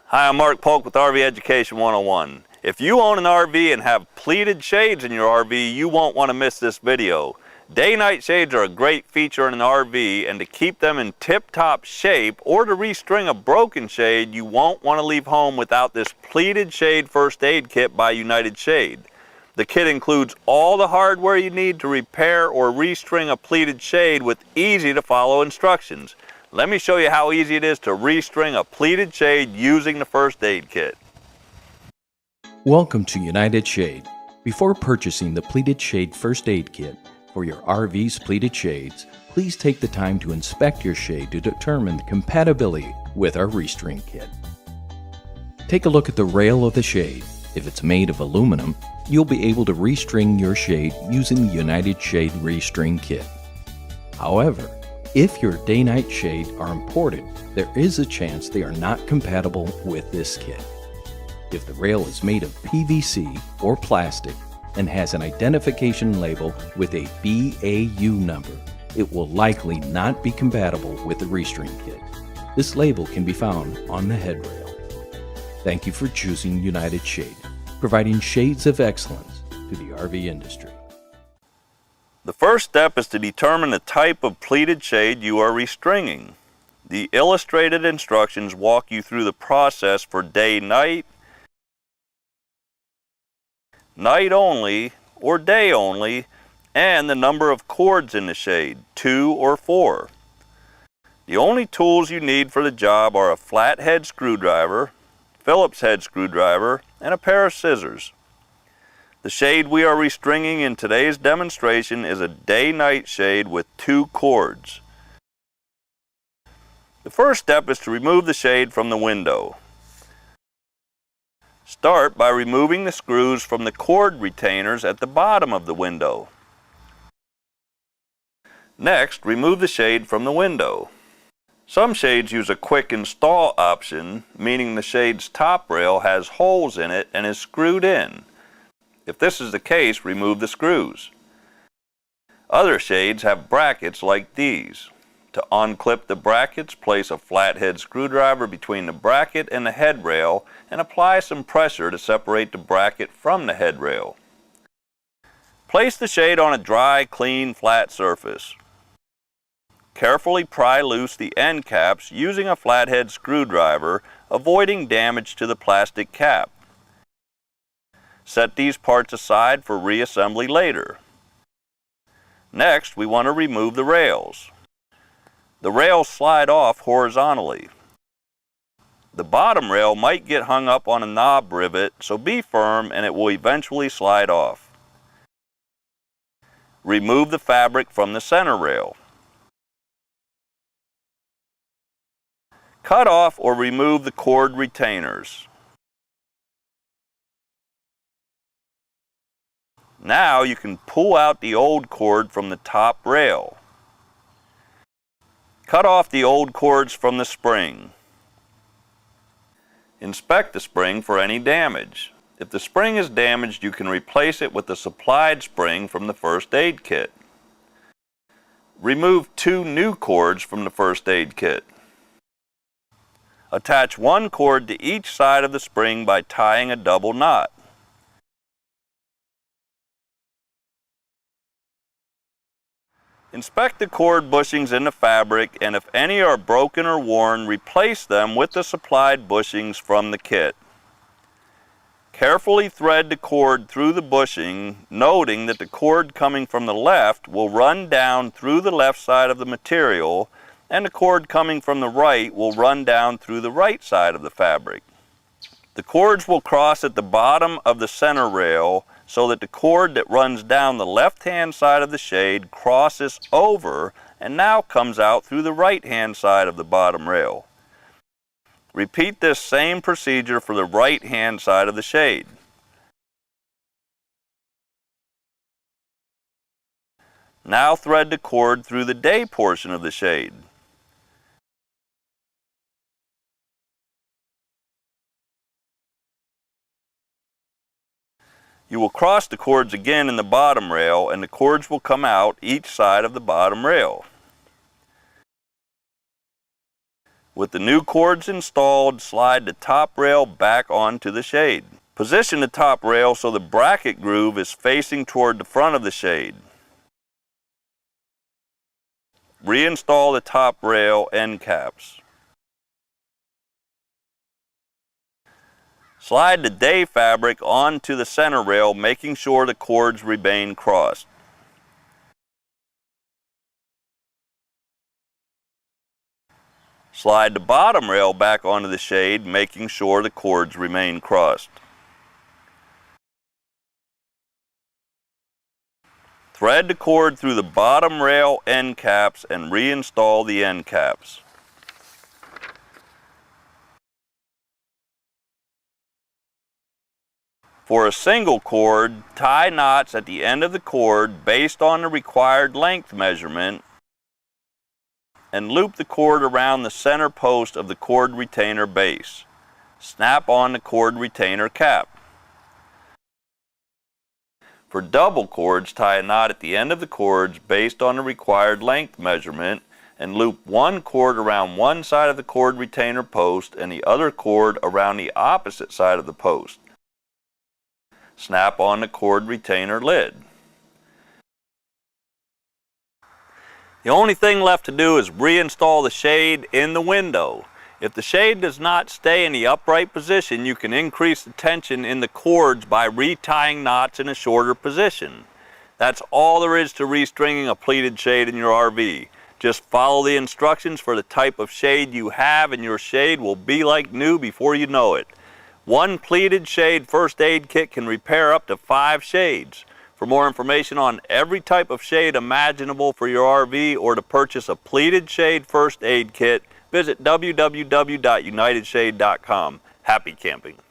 Hi, I'm Mark Polk with RV Education 101. If you own an RV and have pleated shades in your RV, you won't want to miss this video. Day-night shades are a great feature in an RV, and to keep them in tip-top shape or to restring a broken shade, you won't want to leave home without this pleated shade first aid kit by United Shade. The kit includes all the hardware you need to repair or restring a pleated shade with easy-to-follow instructions. Let me show you how easy it is to restring a pleated shade using the first aid kit. Welcome to United Shade. Before purchasing the Pleated Shade First Aid Kit for your RV's pleated shades, please take the time to inspect your shade to determine the compatibility with our restring kit. Take a look at the rail of the shade. If it's made of aluminum, you'll be able to restring your shade using the United Shade Restring Kit. However, if your day-night shade are imported, there is a chance they are not compatible with this kit. If the rail is made of PVC or plastic and has an identification label with a BAU number, it will likely not be compatible with the restring kit. This label can be found on the headrail. Thank you for choosing United Shade, providing shades of excellence to the RV industry. The first step is to determine the type of pleated shade you are restringing. The illustrated instructions walk you through the process for day-night, night only, or day only, and the number of cords in the shade, 2 or 4. The only tools you need for the job are a flathead screwdriver, Phillips head screwdriver, and a pair of scissors. The shade we are restringing in today's demonstration is a day-night shade with 2 cords. The first step is to remove the shade from the window. Start by removing the screws from the cord retainers at the bottom of the window. Next, remove the shade from the window. Some shades use a quick install option, meaning the shade's top rail has holes in it and is screwed in. If this is the case, remove the screws. Other shades have brackets like these. To unclip the brackets, place a flathead screwdriver between the bracket and the head rail and apply some pressure to separate the bracket from the head rail. Place the shade on a dry, clean, flat surface. Carefully pry loose the end caps using a flathead screwdriver, avoiding damage to the plastic cap. Set these parts aside for reassembly later. Next, we want to remove the rails. The rails slide off horizontally. The bottom rail might get hung up on a knob rivet, so be firm and it will eventually slide off. Remove the fabric from the center rail. Cut off or remove the cord retainers. Now you can pull out the old cord from the top rail. Cut off the old cords from the spring. Inspect the spring for any damage. If the spring is damaged, you can replace it with the supplied spring from the first aid kit. Remove 2 new cords from the first aid kit. Attach 1 cord to each side of the spring by tying a double knot. Inspect the cord bushings in the fabric, and if any are broken or worn, replace them with the supplied bushings from the kit. Carefully thread the cord through the bushing, noting that the cord coming from the left will run down through the left side of the material, and the cord coming from the right will run down through the right side of the fabric. The cords will cross at the bottom of the center rail, so that the cord that runs down the left-hand side of the shade crosses over and now comes out through the right-hand side of the bottom rail. Repeat this same procedure for the right-hand side of the shade. Now thread the cord through the day portion of the shade. You will cross the cords again in the bottom rail, and the cords will come out each side of the bottom rail. With the new cords installed, slide the top rail back onto the shade. Position the top rail so the bracket groove is facing toward the front of the shade. Reinstall the top rail end caps. Slide the day fabric onto the center rail, making sure the cords remain crossed. Slide the bottom rail back onto the shade, making sure the cords remain crossed. Thread the cord through the bottom rail end caps and reinstall the end caps. For a single cord, tie knots at the end of the cord based on the required length measurement and loop the cord around the center post of the cord retainer base. Snap on the cord retainer cap. For double cords, tie a knot at the end of the cords based on the required length measurement and loop one cord around one side of the cord retainer post and the other cord around the opposite side of the post. Snap on the cord retainer lid. The only thing left to do is reinstall the shade in the window. If the shade does not stay in the upright position, you can increase the tension in the cords by retying knots in a shorter position. That's all there is to restringing a pleated shade in your RV. Just follow the instructions for the type of shade you have and your shade will be like new before you know it. One pleated shade first aid kit can repair up to 5 shades. For more information on every type of shade imaginable for your RV or to purchase a pleated shade first aid kit, visit www.unitedshade.com. Happy camping!